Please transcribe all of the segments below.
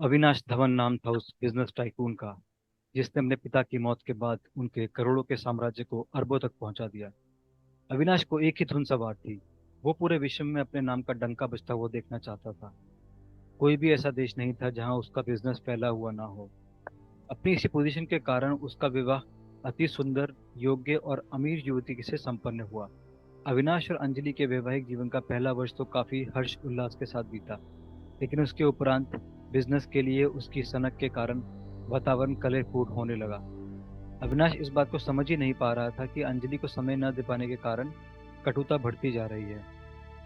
अविनाश धवन नाम था उस बिजनेस टाइकून का, जिसने अपने पिता की मौत के बाद उनके करोड़ों के साम्राज्य को अरबों तक पहुंचा दिया। अविनाश को एक ही धुन सवार थी। वो पूरे विश्व में अपने नाम का डंका बजता हुआ देखना चाहता था। कोई भी ऐसा देश नहीं था जहां उसका बिजनेस फैला हुआ ना हो। अपनी इसी पोजीशन के कारण उसका विवाह अति सुंदर, योग्य और अमीर युवती से संपन्न हुआ। अविनाश और अंजलि के वैवाहिक जीवन का पहला वर्ष तो काफी हर्ष उल्लास के साथ बीता, लेकिन उसके उपरांत बिजनेस के लिए उसकी सनक के कारण वातावरण कलहपूर्ण होने लगा। अविनाश इस बात को समझ ही नहीं पा रहा था कि अंजलि को समय न दे पाने के कारण कटुता बढ़ती जा रही है।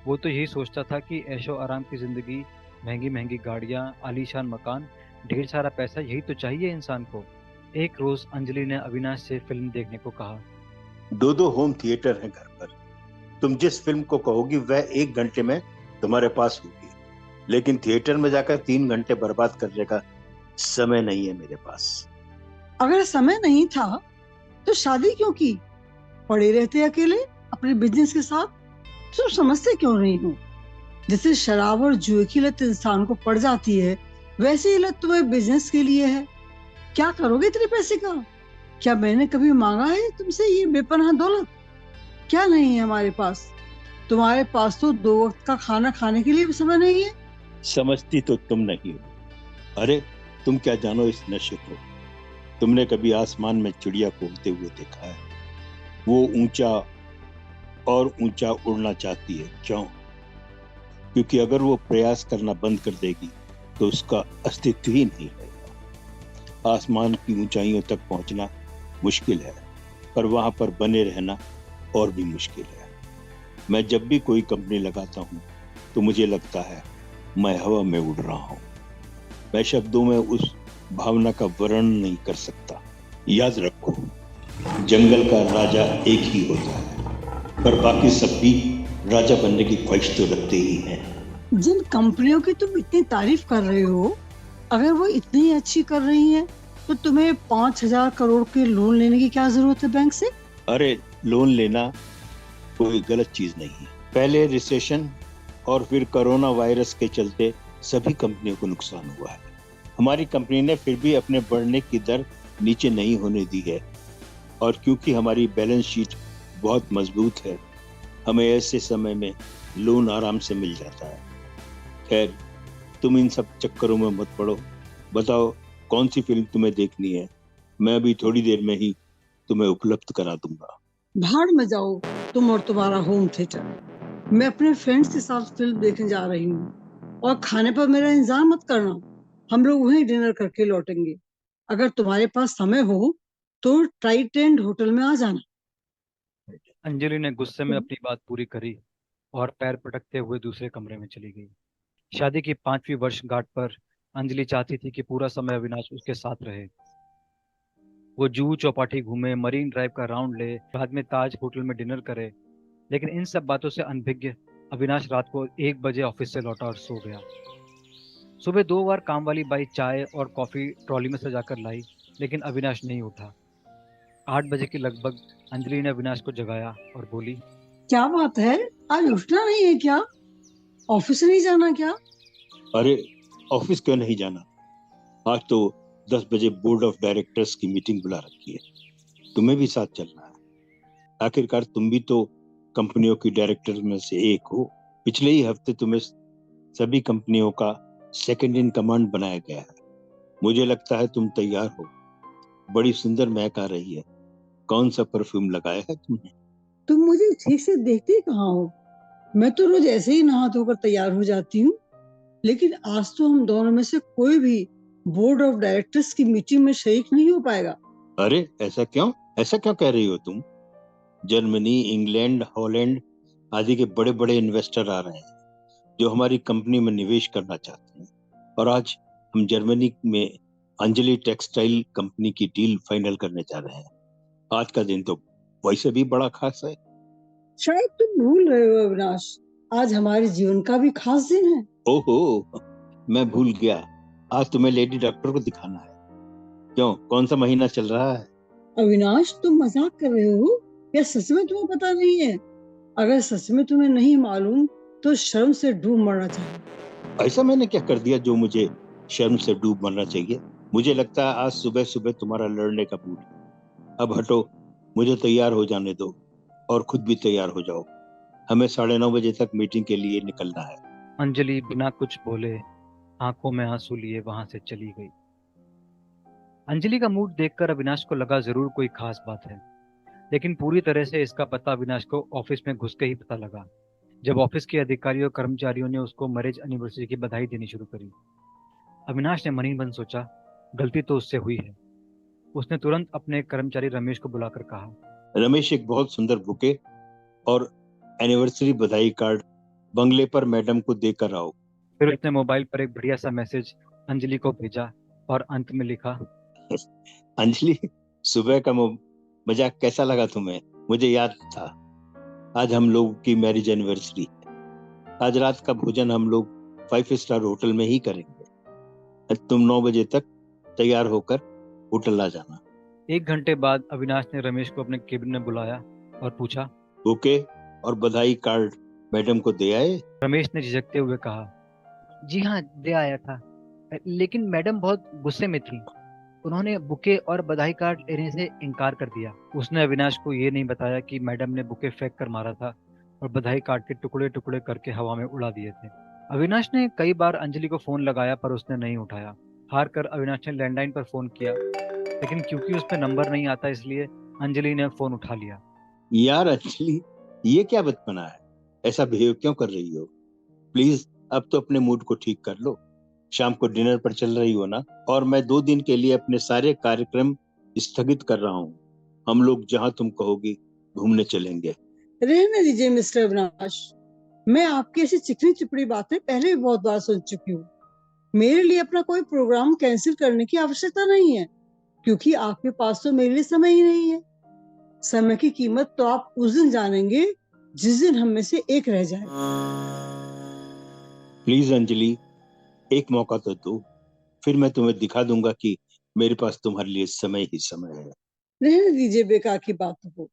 वो तो यही सोचता था कि ऐशो आराम की जिंदगी, महंगी महंगी गाड़ियाँ, आलीशान मकान, ढेर सारा पैसा, यही तो चाहिए इंसान को। एक रोज अंजलि ने अविनाश से फिल्म देखने को कहा। दो दो होम थिएटर हैं घर पर। तुम जिस फिल्म को कहोगी वह 1 घंटे में तुम्हारे पास होगी, लेकिन थिएटर में जाकर 3 घंटे बर्बाद करने का समय नहीं है मेरे पास। अगर समय नहीं था तो शादी क्यों की? पड़े रहते अकेले अपने बिजनेस के साथ। तुम समझते क्यों नहीं हो? जैसे शराब और जुए की लत इंसान को पड़ जाती है, वैसे ही लत तुम्हें बिजनेस के लिए है। क्या करोगे इतने पैसे का? क्या मैंने कभी मांगा है तुमसे ये बेपनाह दौलत? क्या नहीं है हमारे पास? तुम्हारे पास तो 2 वक्त का खाना खाने के लिए भी समय नहीं है। समझती तो तुम नहीं हो। अरे, तुम क्या जानो इस नशे को। तुमने कभी आसमान में चिड़िया को उड़ते हुए देखा है? वो ऊंचा और ऊंचा उड़ना चाहती है। क्यों? क्योंकि अगर वो प्रयास करना बंद कर देगी तो उसका अस्तित्व ही नहीं रहेगा। आसमान की ऊंचाइयों तक पहुंचना मुश्किल है, पर वहां पर बने रहना और भी मुश्किल है। मैं जब भी कोई कंपनी लगाता हूं तो मुझे लगता है मैं हवा में उड़ रहा हूं। मैं शब्दों में उस भावना का वर्णन नहीं कर सकता। याद रखो, जंगल का राजा एक ही होता है, पर बाकी सब भी राजा बनने की ख्वाहिश तो रखते ही हैं। जिन कंपनियों की तुम इतनी तारीफ कर रहे हो, अगर वो इतनी अच्छी कर रही हैं, तो तुम्हें 5,000 करोड़ के लोन लेने की क्या जरूरत है बैंक से? अरे, लोन लेना कोई गलत चीज नहीं है। पहले रिसेशन और फिर कोरोना वायरस के चलते सभी कंपनियों को नुकसान हुआ है। हमारी कंपनी ने फिर भी अपने बढ़ने की दर नीचे नहीं होने दी है, और क्योंकि हमारी बैलेंस शीट बहुत मजबूत है, हमें ऐसे समय में लोन आराम से मिल जाता है। खैर, तुम इन सब चक्करों में मत पड़ो। बताओ, कौन सी फिल्म तुम्हें देखनी है? मैं अभी थोड़ी देर में ही तुम्हें उपलब्ध करा दूंगा। भाड़ में जाओ तुम और तुम्हारा होम थिएटर। मैं अपने फ्रेंड्स के साथ फिल्म देखने जा रही हूँ, और खाने पर मेरा इंतजार मत करना। हम लोग वहीं डिनर करके लौटेंगे। अगर तुम्हारे पास समय हो तो ट्राइडेंट होटल में आ जाना। अंजलि ने गुस्से में अपनी बात पूरी करी और पैर पटकते हुए दूसरे कमरे में चली गई। शादी की 5वीं वर्षगांठ पर अंजलि चाहती थी कि पूरा समय अविनाश उसके साथ रहे। वो जुहू चौपाटी घूमे, मरीन ड्राइव का राउंड ले, बाद में ताज होटल में डिनर करे। लेकिन इन सब बातों से अनभिज्ञ अविनाश रात को 1 बजे ऑफिस से लौटा और सो गया। सुबह 2 बार काम वाली बाई चाय और कॉफी ट्रॉली में सजाकर लाई, लेकिन अविनाश नहीं उठा। 8 बजे के लगभग अंजलि ने अविनाश को जगाया और बोली। क्या बात है, आज उठना नहीं है क्या? ऑफिस नहीं जाना क्या? अरे, ऑफिस क्यों नहीं जाना? आज तो 10 बजे बोर्ड ऑफ डायरेक्टर्स की मीटिंग बुला रखी है। तुम्हें भी साथ चलना है। आखिरकार तुम भी तो कंपनियों की डायरेक्टर में से एक हो। पिछले ही हफ्ते तुम्हें सभी कंपनियों का सेकंड इन कमांड बनाया गया है। मुझे लगता है तुम तैयार हो। बड़ी सुंदर महक आ रही है। कौन सा परफ्यूम लगाया है तुमने? तुम मुझे ठीक से देखते कहाँ हो? मैं तो रोज ऐसे ही नहा धोकर तैयार हो जाती हूँ। लेकिन आज तो हम दोनों में से कोई भी बोर्ड ऑफ डायरेक्टर्स की मीटिंग में शरीक नहीं हो पाएगा। अरे, ऐसा क्यों? ऐसा क्यों कह रही हो तुम? जर्मनी, इंग्लैंड, हॉलैंड आदि के बड़े बड़े इन्वेस्टर आ रहे हैं जो हमारी कंपनी में निवेश करना चाहते हैं। और आज हम जर्मनी में अंजलि टेक्सटाइल कंपनी की डील फाइनल करने जा रहे हैं। आज का दिन तो वैसे भी बड़ा खास है। शायद तुम भूल रहे हो अविनाश, आज हमारे जीवन का भी खास दिन है। ओहो, मैं भूल गया। आज तुम्हें लेडी डॉक्टर को दिखाना है। क्यों, कौन सा महीना चल रहा है? अविनाश, तुम मजाक कर रहे हो या सच में तुम्हें पता नहीं है? अगर सच में तुम्हें नहीं मालूम तो शर्म से डूब मरना चाहिए। ऐसा मैंने क्या कर दिया जो मुझे शर्म से डूब मरना चाहिए। मुझे लगता है आज सुबह सुबह तुम्हारा लड़ने का मूड है। अब हटो, मुझे तैयार हो जाने दो और खुद भी तैयार हो जाओ। हमें 9:30 बजे तक मीटिंग के लिए निकलना है। अंजलि बिना कुछ बोले आंखों में आंसू लिए वहां से चली गई। अंजलि का मूड देखकर अविनाश को लगा जरूर कोई खास बात है, लेकिन पूरी तरह से इसका पता अविनाश को ऑफिस में घुस के ही पता लगा, जब ऑफिस के अधिकारियों और कर्मचारियों ने उसको मैरिज एनिवर्सरी की बधाई देनी शुरू करी। अविनाश ने मन ही मन सोचा, गलती तो उससे हुई है। उसने तुरंत अपने कर्मचारी रमेश को बुलाकर कहा। रमेश, एक बहुत सुंदर बुके और एनिवर्सरी बधाई कार्ड बंगले पर मैडम को देकर आओ। फिर उसने मोबाइल पर एक बढ़िया सा मैसेज अंजलि को भेजा और अंत में लिखा, अंजलि, सुबह का मजाक कैसा लगा तुम्हें? मुझे याद था आज हम लोगों की मैरिज एनिवर्सरी है। आज रात का भोजन हम लोग 5 स्टार होटल में ही करेंगे। तुम 9 बजे तक तैयार होकर होटल आ जाना। 1 घंटे बाद अविनाश ने रमेश को अपने केबिन में बुलाया और पूछा, बुके और बधाई कार्ड मैडम को दे आए? रमेश ने झिझकते हुए कहा, जी हाँ, दे आया था, लेकिन मैडम बहुत गुस्से में थी। उन्होंने बुके और बधाई कार्ड लेने से इनकार कर दिया। उसने अविनाश को ये नहीं बताया कि मैडम ने बुके फेंक कर मारा था और बधाई कार्ड के टुकड़े टुकड़े करके हवा में उड़ा दिए थे। अविनाश ने कई बार अंजलि को फोन लगाया पर उसने नहीं उठाया। हार कर अविनाश ने लैंडलाइन पर फोन किया, लेकिन क्योंकि उस पर नंबर नहीं आता इसलिए अंजलि ने फोन उठा लिया। यार अंजलि, ये क्या बचपना है? ऐसा बिहेव क्यों कर रही हो? प्लीज अब तो अपने मूड को ठीक कर लो। शाम को डिनर पर चल रही हो ना? और मैं 2 दिन के लिए अपने सारे कार्यक्रम स्थगित कर रहा हूँ। हम लोग जहाँ तुम कहोगी घूमने चलेंगे। रहने दीजिए मिस्टर अविनाश, मैं आपकी ऐसी चिकनी चिपड़ी बातें पहले भी बहुत बार सुन चुकी हूँ। मेरे लिए अपना कोई प्रोग्राम कैंसिल करने की आवश्यकता नहीं है, क्योंकि आपके पास तो मेरे लिए समय ही नहीं है। समय की कीमत तो आप उस दिन जानेंगे जिस दिन हम में से एक रह जाए। प्लीज अंजलि, एक मौका तो दो, फिर मैं तुम्हें दिखा दूंगा कि मेरे पास तुम्हारे लिए समय ही समय है। रहने दीजिए बेकार की बातों को,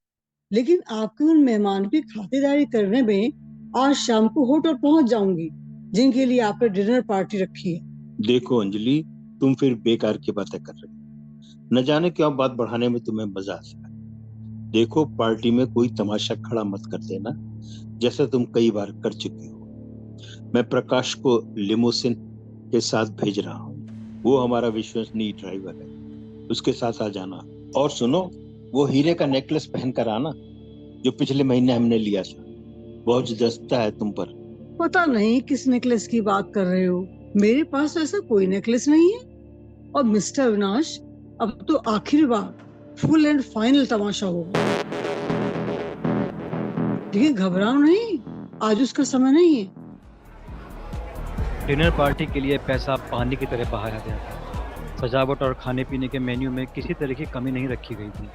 लेकिन आपके उन मेहमान की खातिरदारी करने में आज शाम को होटल पहुंच जाऊंगी जिनके लिए आपने डिनर पार्टी रखी है। देखो अंजलि, तुम फिर बेकार की बातें कर रही हो। न जाने क्यों बात बढ़ाने में तुम्हें मजा आता है। देखो, पार्टी में कोई तमाशा खड़ा मत कर देना, जैसा तुम कई बार कर चुकी हो। मैं प्रकाश को लिमोसिन के साथ भेज रहा हूँ। वो हमारा विश्वसनीय ड्राइवर है, उसके साथ आ जाना। और सुनो, वो हीरे का नेकलेस पहनकर आना जो पिछले महीने हमने लिया था। बहुत जचता है तुम पर। पता नहीं किस नेकलेस की बात कर रहे हो, मेरे पास ऐसा कोई नेकलेस नहीं है। और मिस्टर अविनाश, अब तो आखिरी बार फुल एंड फाइनल तमाशा होगा। लेकिन घबराओ नहीं, आज उसका समय नहीं है। डिनर पार्टी के लिए पैसा पानी की तरह बहाया गया था। सजावट और खाने पीने के मेन्यू में किसी तरह की कमी नहीं रखी गई थी।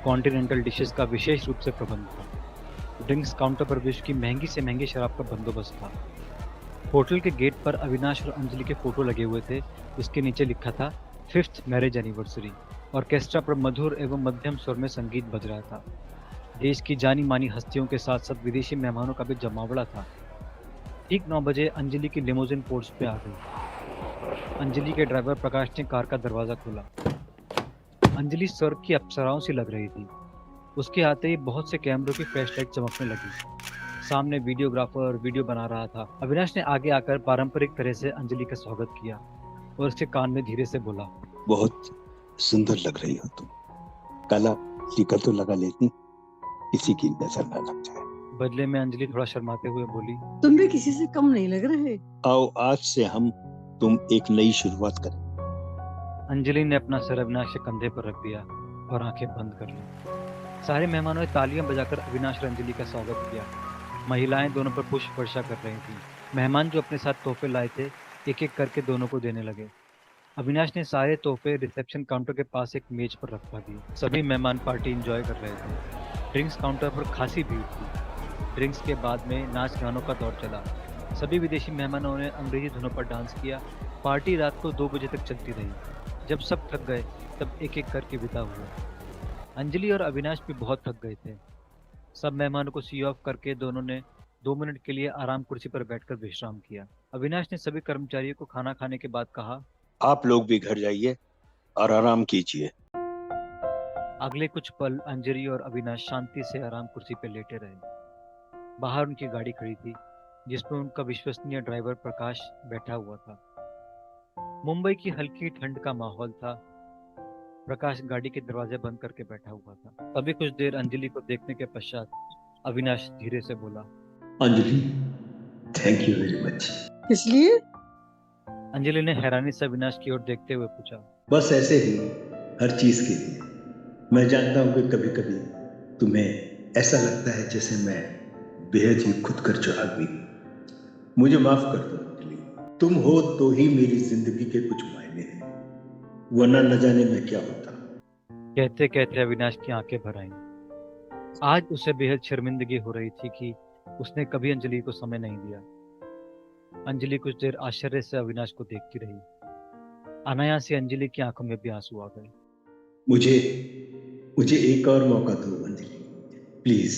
कॉन्टिनेंटल डिशेस का विशेष रूप से प्रबंध था। ड्रिंक्स काउंटर पर विश्व की महंगी से महंगी शराब का बंदोबस्त था। होटल के गेट पर अविनाश और अंजलि के फोटो लगे हुए थे, जिसके नीचे लिखा था 5th मैरिज एनिवर्सरी। ऑर्केस्ट्रा पर मधुर एवं मध्यम स्वर में संगीत बज रहा था। देश की जानी मानी हस्तियों के साथ साथ विदेशी मेहमानों का भी जमावड़ा था। ठीक 9 बजे अंजलि की लिमोजिन पोर्च पे आ गई। अंजलि के ड्राइवर प्रकाश ने कार का दरवाजा खोला। अंजलि स्वर्ग की अप्सराओं सी लग रही थी। उसके आते ही बहुत से कैमरों की फ्लैशलाइट चमकने लगी। सामने वीडियोग्राफर वीडियो बना रहा था। अविनाश ने आगे आकर पारंपरिक तरह से अंजलि का स्वागत किया और उसके कान में धीरे से बोला, बहुत सुंदर लग रही हो तुम। काला टीका तो लगा लेती, किसी की नजर न लग जाए। बदले में अंजलि थोड़ा शर्माते हुए बोली, तुम भी किसी से कम नहीं लग रहे। आओ, आज से हम तुम एक नई शुरुआत करें। अंजलि ने अपना सर अविनाश के कंधे पर रख दिया और आंखें बंद कर ली। सारे मेहमानों ने तालियां बजाकर अविनाश और अंजलि का स्वागत किया। महिलाएं दोनों पर पुष्प वर्षा कर रही थीं। मेहमान जो अपने साथ तोहफे लाए थे, एक एक करके दोनों को देने लगे। अविनाश ने सारे तोहफे रिसेप्शन काउंटर के पास एक मेज पर रखवा दिए। सभी मेहमान पार्टी एंजॉय कर रहे थे। ड्रिंक्स काउंटर पर खासी भीड़ थी। ड्रिंक्स के बाद में नाच गानों का दौर चला। सभी विदेशी मेहमानों ने अंग्रेजी धुनों पर डांस किया। पार्टी रात को 2 बजे तक चलती रही। जब सब थक गए तब एक एक करके विदा हुआ। अंजलि और अविनाश भी बहुत थक गए थे। सब मेहमानों को सी ऑफ करके दोनों ने 2 मिनट के लिए आराम कुर्सी पर बैठकर विश्राम किया। अविनाश ने सभी कर्मचारियों को खाना खाने के बाद कहा। आप लोग भी घर जाइए और आराम कीजिए। अगले कुछ पल अंजलि और अविनाश शांति से आराम कुर्सी पर लेटे रहे। बाहर उनकी गाड़ी खड़ी थी, जिसमें उनका विश्वसनीय ड्राइवर प्रकाश बैठा हुआ था। मुंबई की हल्की ठंड का माहौल था। प्रकाश गाड़ी के दरवाजे बंद करके बैठा हुआ था। तभी कुछ देर अंजलि को देखने के पश्चात अविनाश धीरे से बोला। Anjali, thank you very much. इसलिए अंजलि ने हैरानी से अविनाश की ओर देखते हुए पूछा। बस ऐसे ही, हर चीज के लिए। मैं जानता हूं कि कभी कभी तुम्हें ऐसा लगता है जैसे मैं बेहद ही खुद कर चुका भी। मुझे माफ कर दो अंजलि। तुम हो तो ही मेरी जिंदगी के कुछ मायने हैं, वरना न जाने में क्या होता। कहते कहते अविनाश की आंखें भर आईं। आज उसे बेहद शर्मिंदगी हो रही थी कि उसने कभी अंजलि को समय नहीं दिया। अंजलि कुछ देर आश्चर्य से अविनाश को देखती रही। अनायास ही अंजलि की आंखों में भी आंसू आ गए। मुझे मुझे एक और मौका दो अंजलि, प्लीज।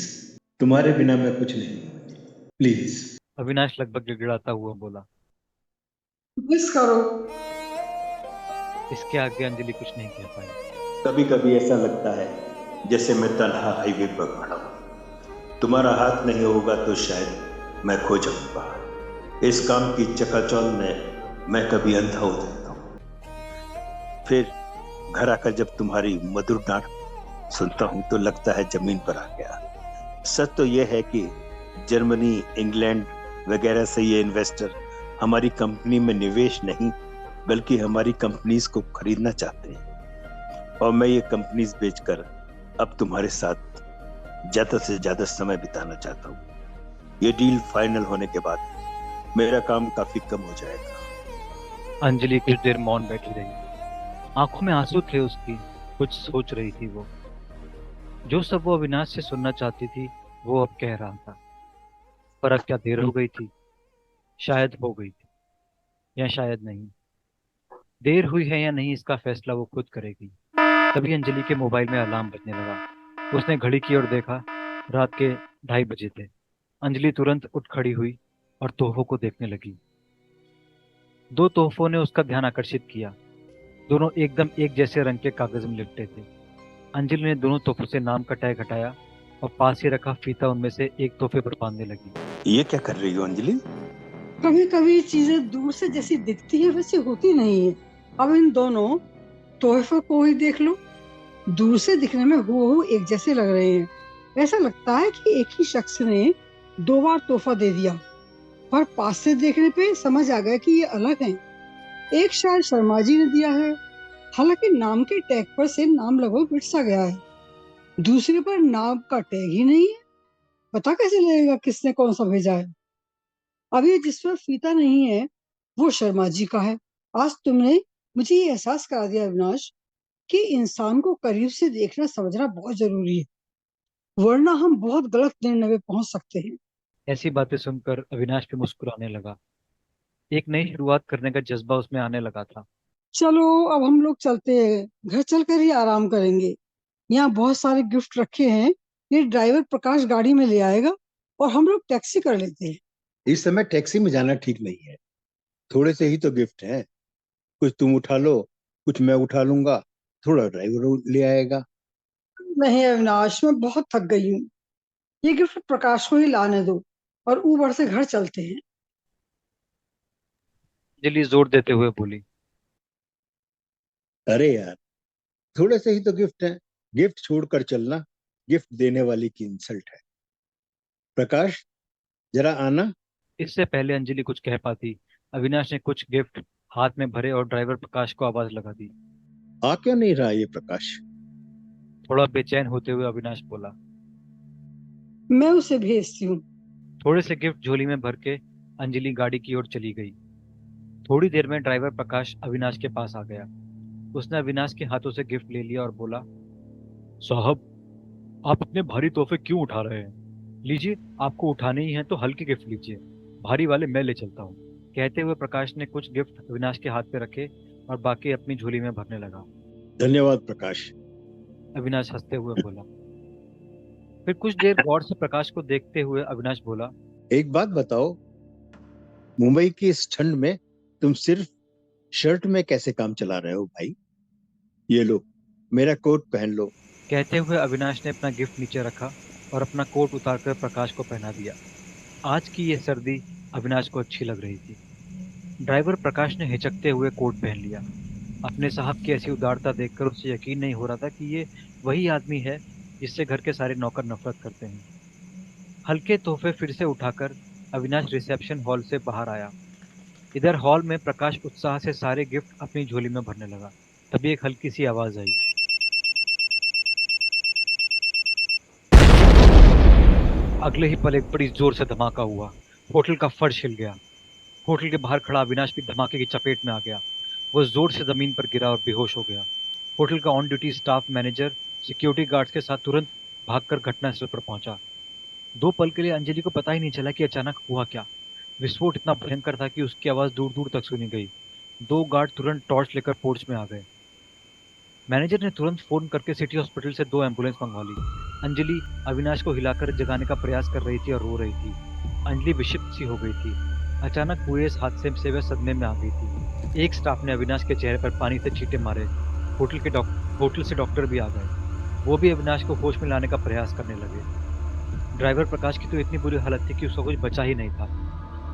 तुम्हारे बिना मैं कुछ नहीं हूं अंजलि, प्लीज। अविनाश लगभग गिड़गिड़ाता हुआ बोला। मिस करो। इसके आगे अंजलि कुछ नहीं कह पाई। कभी कभी ऐसा लगता है जैसे मैं तन्हा हाईवे पर खड़ा हूं। तुम्हारा हाथ नहीं होगा तो शायद मैं खो जाऊंगा। इस काम की चकाचौंध में मैं कभी अंधा हो जाता हूं। फिर घर आकर जब तुम्हारी मधुर डांट सुनता हूं तो लगता है जमीन पर आ गया। सच तो यह है कि जर्मनी, इंग्लैंड वगैरह से ये इन्वेस्टर हमारी कंपनी में निवेश नहीं बल्कि हमारी कंपनीज को खरीदना चाहते हैं, और मैं ये कंपनीज बेचकर अब तुम्हारे साथ ज्यादा से ज्यादा समय बिताना चाहता हूँ। ये डील फाइनल होने के बाद मेरा काम काफी कम हो जाएगा। अंजलि कुछ देर मौन बैठी रही। आंखों में आंसू थे उसकी। कुछ सोच रही थी वो। जो सब वो अविनाश से सुनना चाहती थी वो अब कह रहा था। पर अब क्या देर हो गई थी? शायद हो गई थी, या शायद नहीं। देर हुई है या नहीं इसका फैसला वो खुद करेगी। तभी अंजलि के मोबाइल में अलार्म बजने लगा। उसने घड़ी की ओर देखा। रात के 2:30 थे। अंजलि तुरंत उठ खड़ी हुई और तोहफों को देखने लगी। दो तोहफों ने उसका ध्यान आकर्षित किया। दोनों एकदम एक जैसे रंग के कागज में लिपटे थे। अंजलि ने दोनों तोहफों से नाम कटाए घटाया और पास ही रखा फीता उनमें से एक तोहफे पर बांधने लगी। ये क्या कर रही हो अंजलि? कभी कभी चीजें दूर से जैसी दिखती है वैसी होती नहीं है। अब इन दोनों तोहफे को ही देख लो। दूर से दिखने में हूबहू एक जैसे लग रहे हैं। ऐसा लगता है कि एक ही शख्स ने 2 बार तोहफा दे दिया, पर पास से देखने पे समझ आ गया कि ये अलग हैं। एक शायद शर्मा जी ने दिया है, हालांकि नाम के टैग पर से नाम लगभग मिट सा गया है। दूसरे पर नाम का टैग ही नहीं है। पता कैसे लगेगा किसने कौन सा भेजा है? अब ये जिस पर फीता नहीं है वो शर्मा जी का है। आज तुमने मुझे ये एहसास करा दिया अविनाश कि इंसान को करीब से देखना समझना बहुत जरूरी है, वरना हम बहुत गलत निर्णय में पहुंच सकते हैं। ऐसी बातें सुनकर अविनाश भी मुस्कुराने लगा। एक नई शुरुआत करने का जज्बा उसमें आने लगा था। चलो अब हम लोग चलते हैं, घर चलकर ही आराम करेंगे। यहाँ बहुत सारे गिफ्ट रखे हैं, ये ड्राइवर प्रकाश गाड़ी में ले आएगा और हम लोग टैक्सी कर लेते हैं। इस समय टैक्सी में जाना ठीक नहीं है। थोड़े से ही तो गिफ्ट हैं। कुछ तुम उठा लो, कुछ मैं उठा लूंगा, थोड़ा ड्राइवर ले आएगा। नहीं अविनाश, मैं बहुत थक गई हूँ। ये गिफ्ट प्रकाश को ही लाने दो और ऊबर से घर चलते हैं। अंजलि जोर देते हुए बोली। अरे यार, थोड़े से ही तो गिफ्ट हैं। गिफ्ट छोड़कर चलना गिफ्ट देने वाली की इंसल्ट है। प्रकाश, जरा आना। इससे पहले अंजलि कुछ कह पाती, अविनाश ने कुछ गिफ्ट हाथ में भरे और ड्राइवर प्रकाश को आवाज लगा दी। आ क्यों नहीं रहा ये प्रकाश? थोड़ा बेचैन होते हुए अविनाश बोला। मैं उसे भेजती हूँ। थोड़े से गिफ्ट झोली में भर के अंजलि गाड़ी की ओर चली गई। थोड़ी देर में ड्राइवर प्रकाश अविनाश के पास आ गया। उसने अविनाश के हाथों से गिफ्ट ले लिया और बोला, साहब, आप इतने भारी तोहफे क्यों उठा रहे हैं? लीजिए, आपको उठाने ही हैं तो हल्के गिफ्ट लीजिए। भारी वाले मैं ले चलता हूँ। कहते हुए प्रकाश ने कुछ गिफ्ट अविनाश के हाथ पे रखे और बाकी अपनी झोली में भरने लगा। धन्यवाद प्रकाश। अविनाश हंसते हुए बोला। फिर कुछ देर गौर से प्रकाश को देखते हुए अविनाश बोला, एक बात बताओ, मुंबई की इस ठंड में तुम सिर्फ शर्ट में कैसे काम चला रहे हो भाई? ये लो, मेरा कोट पहन लो। कहते हुए अविनाश ने अपना गिफ्ट नीचे रखा और अपना कोट उतारकर प्रकाश को पहना दिया। आज की ये सर्दी अविनाश को अच्छी लग रही थी। ड्राइवर प्रकाश ने हिचकते हुए कोट पहन लिया। अपने साहब की ऐसी उदारता देखकर उसे यकीन नहीं हो रहा था कि ये वही आदमी है जिससे घर के सारे नौकर नफरत करते हैं। हल्के तोहफे फिर से उठाकर अविनाश रिसेप्शन हॉल से बाहर आया। इधर हॉल में प्रकाश उत्साह से सारे गिफ्ट अपनी झोली में भरने लगा। तभी एक हल्की सी आवाज आई। अगले ही पल एक बड़ी जोर से धमाका हुआ। होटल का फर्श हिल गया। होटल के बाहर खड़ा अविनाश भी धमाके की चपेट में आ गया। वो जोर से जमीन पर गिरा और बेहोश हो गया। होटल का on duty staff manager security guards के साथ तुरंत भागकर घटनास्थल पर पहुंचा। दो पल के लिए अंजलि को पता ही नहीं चला कि अचानक हुआ क्या। विस्फोट इतना भयंकर था कि उसकी आवाज दूर दूर तक सुनी गई। दो गार्ड तुरंत टॉर्च लेकर पोर्च में आ गए। मैनेजर ने तुरंत फोन करके सिटी हॉस्पिटल से 2 एम्बुलेंस मंगवा ली। अंजलि अविनाश को हिलाकर जगाने का प्रयास कर रही थी और रो रही थी। अंजलि विक्षिप्त सी हो गई थी। अचानक हुए इस हादसे से वह सदमे में आ गई थी। एक स्टाफ ने अविनाश के चेहरे पर पानी से छींटे मारे। होटल से डॉक्टर भी आ गए। वो भी अविनाश को होश में लाने का प्रयास करने लगे। ड्राइवर प्रकाश की तो इतनी बुरी हालत थी कि उसका कुछ बचा ही नहीं था।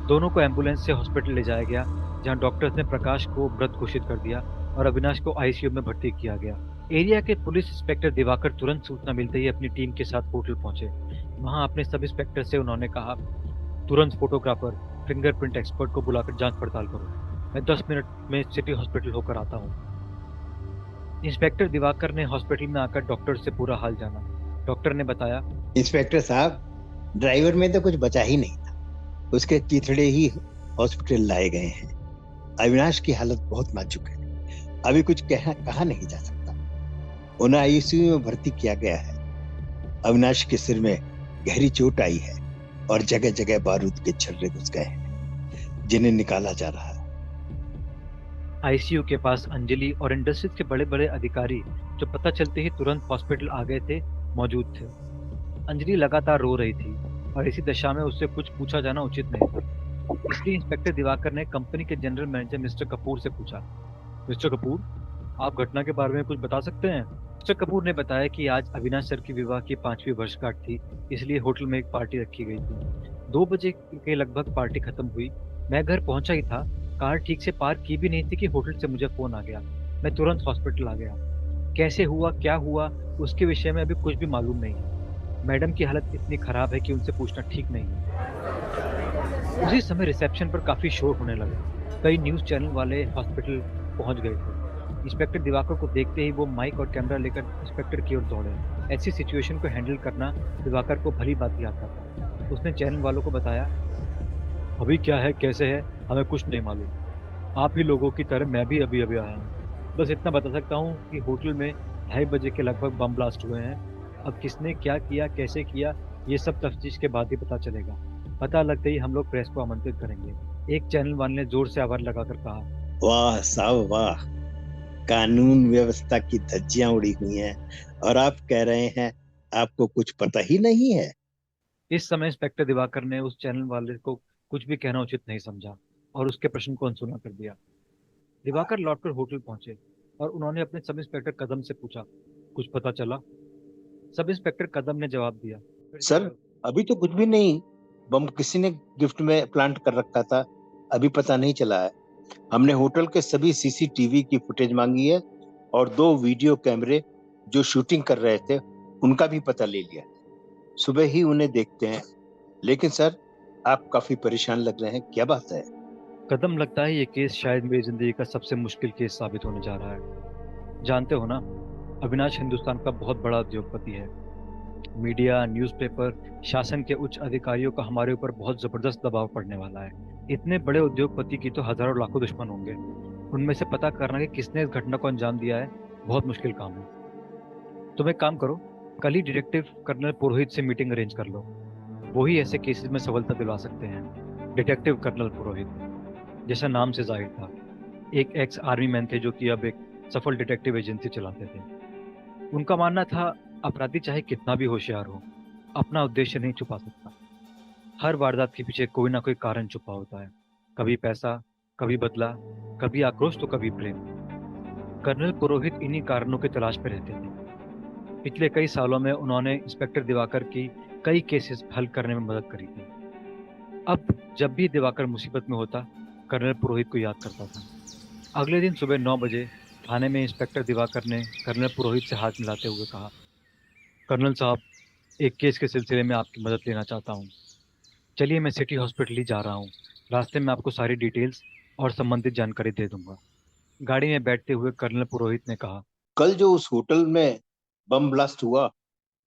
दोनों को एम्बुलेंस से हॉस्पिटल ले जाया गया, जहां डॉक्टर्स ने प्रकाश को मृत घोषित कर दिया और अविनाश को आईसीयू में भर्ती किया गया। एरिया के पुलिस इंस्पेक्टर दिवाकर तुरंत सूचना मिलते ही अपनी टीम के साथ होटल पहुंचे। वहां अपने सब इंस्पेक्टर से उन्होंने कहा, तुरंत फोटोग्राफर, फिंगरप्रिंट एक्सपर्ट को बुलाकर जांच पड़ताल करो। मैं 10 मिनट में सिटी हॉस्पिटल होकर आता हूँ। इंस्पेक्टर दिवाकर ने हॉस्पिटल में आकर डॉक्टर से पूरा हाल जाना। डॉक्टर ने बताया, इंस्पेक्टर साहब, ड्राइवर में तो कुछ बचा ही नहीं था। उसके चिथड़े ही हॉस्पिटल लाए गए हैं। अविनाश की हालत बहुत नाजुक है। अभी कुछ कहा नहीं जा सकता। उन्हें आईसीयू में भर्ती किया गया है। अविनाश के सिर में गहरी चोट आई है और जगह जगह बारूद के छर्रे घुस गए हैं, जिन्हें निकाला जा रहा है। आईसीयू के पास अंजलि और इंडस्ट्रीज के बड़े बड़े अधिकारी, जो पता चलते ही तुरंत हॉस्पिटल आ गए थे, मौजूद थे। अंजलि लगातार रो रही थी और इसी दशा में उससे कुछ पूछा जाना उचित नहीं था। इसलिए इंस्पेक्टर दिवाकर ने कंपनी के जनरल मैनेजर मिस्टर कपूर से पूछा, मिस्टर कपूर, आप घटना के बारे में कुछ बता सकते हैं? मिस्टर कपूर ने बताया कि आज अविनाश सर की विवाह की 5वीं वर्षगांठ थी, इसलिए होटल में एक पार्टी रखी गई थी। 2 बजे के लगभग पार्टी खत्म हुई। मैं घर पहुंचा ही था। कार ठीक से पार्क की भी नहीं थी कि होटल से मुझे फोन आ गया। मैं तुरंत हॉस्पिटल आ गया। कैसे हुआ, क्या हुआ, उसके विषय में अभी कुछ भी मालूम नहीं है। मैडम की हालत इतनी खराब है कि उनसे पूछना ठीक नहीं है। उसी समय रिसेप्शन पर काफी शोर होने लगा। कई न्यूज चैनल वाले हॉस्पिटल पहुंच गए थे। इंस्पेक्टर दिवाकर को देखते ही वो माइक और कैमरा लेकर इंस्पेक्टर की ओर दौड़े। ऐसी सिचुएशन को हैंडल करना दिवाकर को भली बात ही आता था। उसने चैनल वालों को बताया, अभी क्या है, कैसे है, हमें कुछ नहीं मालूम। आप ही लोगों की तरह मैं भी अभी अभी आया हूँ। बस इतना बता सकता हूँ कि होटल में 2:30 बजे के लगभग बम ब्लास्ट हुए हैं। अब किसने क्या किया, कैसे किया, ये सब तफ्तीश के बाद ही पता चलेगा। पता लगते ही हम लोग प्रेस को आमंत्रित करेंगे। एक चैनल वाले ने जोर से आवाज लगाकर कहा, वाह साहब वाह, कानून व्यवस्था की धज्जियां उड़ी हुई हैं और आप कह रहे हैं आपको कुछ पता ही नहीं है। इस समय इंस्पेक्टर दिवाकर ने उस चैनल वाले को कुछ भी कहना उचित नहीं समझा और उसके प्रश्न को अनसुना कर दिया। दिवाकर लौटकर होटल पहुंचे और उन्होंने अपने सब इंस्पेक्टर कदम से पूछा, कुछ पता चला? सब इंस्पेक्टर कदम ने जवाब दिया, सर, अभी तो कुछ भी नहीं। बम किसी ने गिफ्ट में प्लांट कर रखा था, अभी पता नहीं चला है। हमने होटल के सभी सीसीटीवी की फुटेज मांगी है और 2 वीडियो कैमरे जो शूटिंग कर रहे थे उनका भी पता ले लिया। सुबह ही उन्हें देखते हैं। लेकिन सर, आप काफी परेशान लग रहे हैं, क्या बात है? कदम, लगता है ये केस शायद मेरी जिंदगी का सबसे मुश्किल केस साबित होने जा रहा है। जानते हो ना, अविनाश हिंदुस्तान का बहुत बड़ा उद्योगपति है। मीडिया, न्यूज़पेपर, शासन के उच्च अधिकारियों का हमारे ऊपर बहुत जबरदस्त दबाव पड़ने वाला है। इतने बड़े उद्योगपति की तो हजारों लाखों दुश्मन होंगे। उनमें से पता करना कि किसने इस घटना को अंजाम दिया है बहुत मुश्किल काम है। तुम एक काम करो, कल ही डिटेक्टिव कर्नल पुरोहित से मीटिंग अरेंज कर लो। वो ही ऐसे केसेस में सफलता दिला सकते हैं। डिटेक्टिव कर्नल पुरोहित, जैसा नाम से जाहिर था, एक एक्स आर्मी मैन थे जो कि अब एक सफल डिटेक्टिव एजेंसी चलाते थे। उनका मानना था, अपराधी चाहे कितना भी होशियार हो, अपना उद्देश्य नहीं छुपा सकता। हर वारदात के पीछे कोई ना कोई कारण छुपा होता है। कभी पैसा, कभी बदला, कभी आक्रोश तो कभी प्रेम। कर्नल पुरोहित इन्हीं कारणों की तलाश में रहते थे। पिछले कई सालों में उन्होंने इंस्पेक्टर दिवाकर की कई केसेस हल करने में मदद करी थी। अब जब भी दिवाकर मुसीबत में होता, कर्नल पुरोहित को याद करता था। अगले दिन सुबह 9 बजे थाने में इंस्पेक्टर दिवाकर ने कर्नल पुरोहित से हाथ मिलाते हुए कहा, कर्नल साहब, एक केस के सिलसिले में आपकी मदद लेना चाहता हूँ। चलिए, मैं सिटी हॉस्पिटल ही जा रहा हूँ। रास्ते में आपको सारी डिटेल्स और संबंधित जानकारी दे दूंगा। गाड़ी में बैठते हुए कर्नल पुरोहित ने कहा, कल जो उस होटल में बम ब्लास्ट हुआ,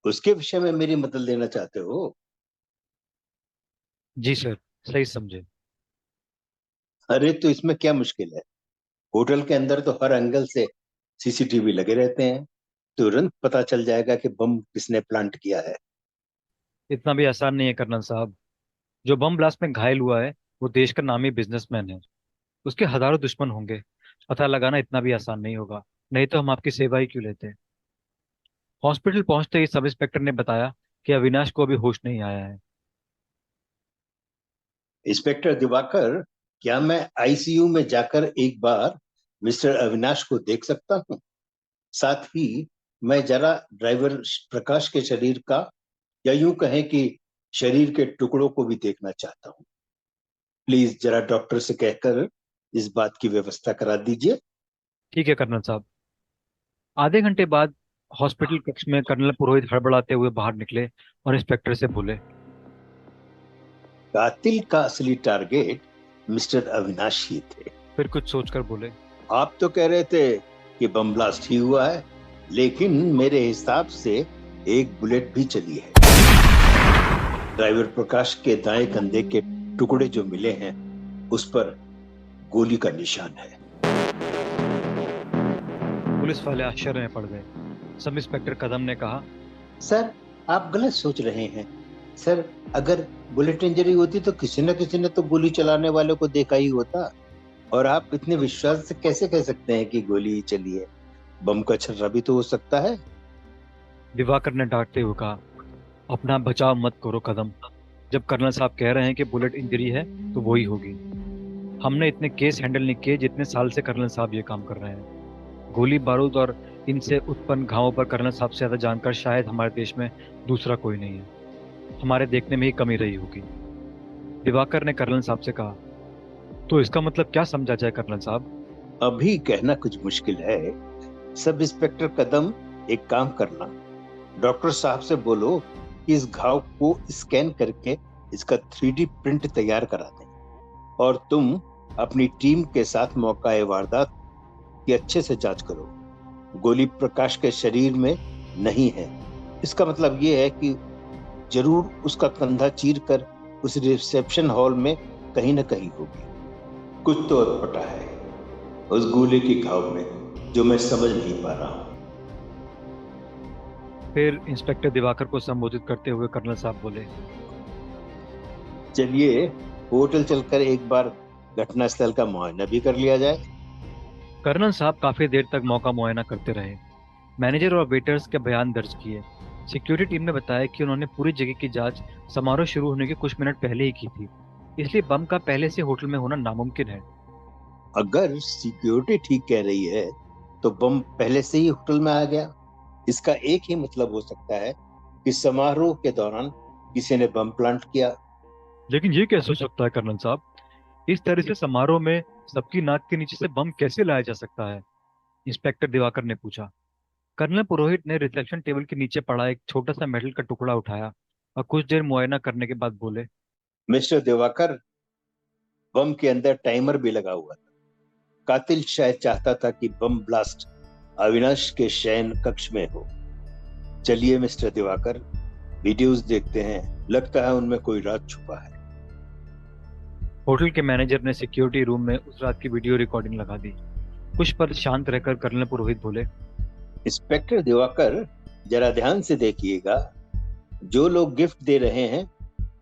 उसके विषय में मेरी मदद लेना चाहते हो? जी सर, सही समझे। अरे तो इसमें क्या मुश्किल है? होटल के अंदर तो हर एंगल से सीसीटीवी लगे रहते हैं। तुरंत पता चल जाएगा कि बम किसने प्लांट किया है। इतना भी आसान नहीं है कर्नल साहब। जो बम ब्लास्ट में घायल हुआ है वो देश का नामी बिजनेसमैन है। उसके हजारों दुश्मन होंगे। पता लगाना इतना भी आसान नहीं होगा। नहीं तो हम आपकी सेवा ही क्यों लेते। हॉस्पिटल पहुंचते ही सब इंस्पेक्टर ने बताया कि अविनाश को अभी होश नहीं आया है। इंस्पेक्टर दिवाकर, क्या मैं आईसीयू में जाकर एक बार मिस्टर अविनाश को देख सकता हूँ? साथ ही मैं जरा ड्राइवर प्रकाश के शरीर का, या यूं कहें कि शरीर के टुकड़ों को भी देखना चाहता हूँ। प्लीज जरा डॉक्टर से कहकर इस बात की व्यवस्था करा दीजिए। ठीक है कर्नल साहब। आधे घंटे बाद हॉस्पिटल कक्ष में कर्नल पुरोहित हड़बड़ाते हुए बाहर निकले और इंस्पेक्टर से बोले, कातिल का असली टारगेट मिस्टर अविनाश ही थे। फिर कुछ सोचकर बोले, आप तो कह रहे थे कि बम ब्लास्ट ही हुआ है, लेकिन मेरे हिसाब से एक बुलेट भी चली है। ड्राइवर प्रकाश के दाएं कंधे के टुकड़े जो मिले हैं, उस पर गोली का निशान है। पुलिस वाले आश्चर्य में पड़ गए। सब इंस्पेक्टर कदम ने कहा, सर, आप गलत सोच रहे हैं। सर, अगर बुलेट इंजरी होती तो किसी न किसी ने तो गोली चलाने वाले को देखा ही होता। और आप इतने विश्वास से कैसे कह सकते हैं कि गोली ही चली है? बम का छर्रा भी तो हो सकता है। दिवाकर ने डांटते हुए कहा, अपना बचाव मत करो कदम। जब कर्नल साहब कह रहे हैं कि बुलेट इंजरी है तो वही होगी। हमने इतने केस हैंडल नहीं किए जितने साल से कर्नल साहब ये काम कर रहे हैं। गोली बारूद और इनसे उत्पन्न घावों पर कर्नल साहब से ज्यादा जानकार शायद हमारे देश में दूसरा कोई नहीं है। हमारे देखने में ही कमी रही होगी। दिवाकर ने कर्नल साहब से कहा, तो इसका मतलब क्या समझा जाए कर्नल साहब? अभी कहना कुछ मुश्किल है। सब इंस्पेक्टर कदम, एक काम करना, डॉक्टर साहब से बोलो कि इस घाव को स्कैन करके इसका 3D प्रिंट तैयार करा दें। और तुम अपनी टीम के साथ मौका वारदात की अच्छे से जांच करो। गोली प्रकाश के शरीर में नहीं है, इसका मतलब ये है कि जरूर उसका कंधा चीर कर उस रिसेप्शन हॉल में कहीं न कहीं होगी। कुछ तो अटपटा है उस गोली की घाव में, जो मैं समझ नहीं पा रहा हूं। फिर इंस्पेक्टर दिवाकर को संबोधित करते हुए कर्नल साहब बोले, चलिए होटल चलकर एक बार घटनास्थल का मुआयना भी कर लिया जाए। कर्नल साहब काफी देर तक मौका मुआयना करते रहे। मैनेजर और वेटर्स के बयान दर्ज किए। सिक्योरिटी टीम ने बताया कि उन्होंने पूरी जगह की जांच समारोह शुरू होने के कुछ मिनट पहले ही की थी, इसलिए बम का पहले से होटल में होना नामुमकिन है। अगर सिक्योरिटी ठीक कह रही है तो बम पहले से ही होटल में आ गया। इसका एक ही मतलब हो सकता है कि समारोह के दौरान किसी ने बम प्लांट किया। लेकिन ये कैसे हो सकता है कर्नल साहब? इस तरह से समारोह में सबकी नाक के नीचे से बम कैसे लाया जा सकता है? इंस्पेक्टर दिवाकर ने पूछा। कर्नल पुरोहित ने रिसेप्शन टेबल के नीचे पड़ा एक छोटा सा मेटल का टुकड़ा उठाया और कुछ देर मुआयना करने के बाद बोले, मिस्टर दिवाकर, बम के अंदर टाइमर भी लगा हुआ था। कातिल शायद चाहता था कि बम ब्लास्ट अविनाश के शयन कक्ष में हो। चलिए मिस्टर दिवाकर, वीडियोस देखते हैं, लगता है उनमें कोई राज छुपा है। होटल के मैनेजर ने सिक्योरिटी रूम में उस रात की वीडियो रिकॉर्डिंग लगा दी। कुछ पल शांत रहकर कर्नल पुरोहित बोले, इंस्पेक्टर दिवाकर, जरा ध्यान से देखिएगा। जो लोग गिफ्ट दे रहे हैं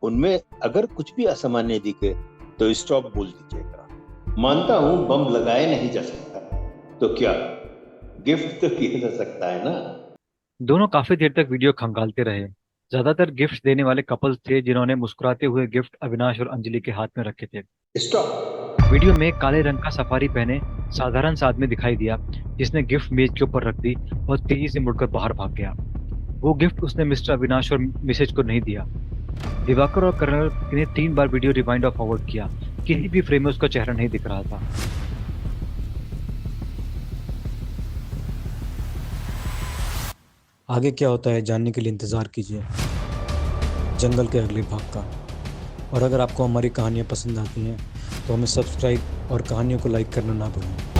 उनमें अगर कुछ भी असामान्य दिखे तो स्टॉप बोल दीजिएगा। मानता हूं बम लगाया नहीं जा सकता, तो क्या गिफ्ट तो किया जा सकता है ना? दोनों काफी देर तक वीडियो खंगालते रहे। ज्यादातर गिफ्ट देने वाले कपल्स थे जिन्होंने मुस्कुराते हुए गिफ्ट अविनाश और अंजलि के हाथ में रखे थे। स्टॉप। वीडियो में काले रंग का सफारी पहने साधारण सा आदमी दिखाई दिया जिसने गिफ्ट मेज के ऊपर रख दी और तेजी से मुड़कर बाहर भाग गया। वो गिफ्ट उसने मिस्टर अविनाश और मिसेज को नहीं दिया। दिवाकर और कर्नल ने 3 बार वीडियो रिवाइंड और फॉरवर्ड किया, किसी भी फ्रेम में उसका चेहरा नहीं दिख रहा था। आगे क्या होता है जानने के लिए इंतज़ार कीजिए जंगल के अगले भाग का। और अगर आपको हमारी कहानियाँ पसंद आती हैं तो हमें सब्सक्राइब और कहानियों को लाइक करना ना भूलें।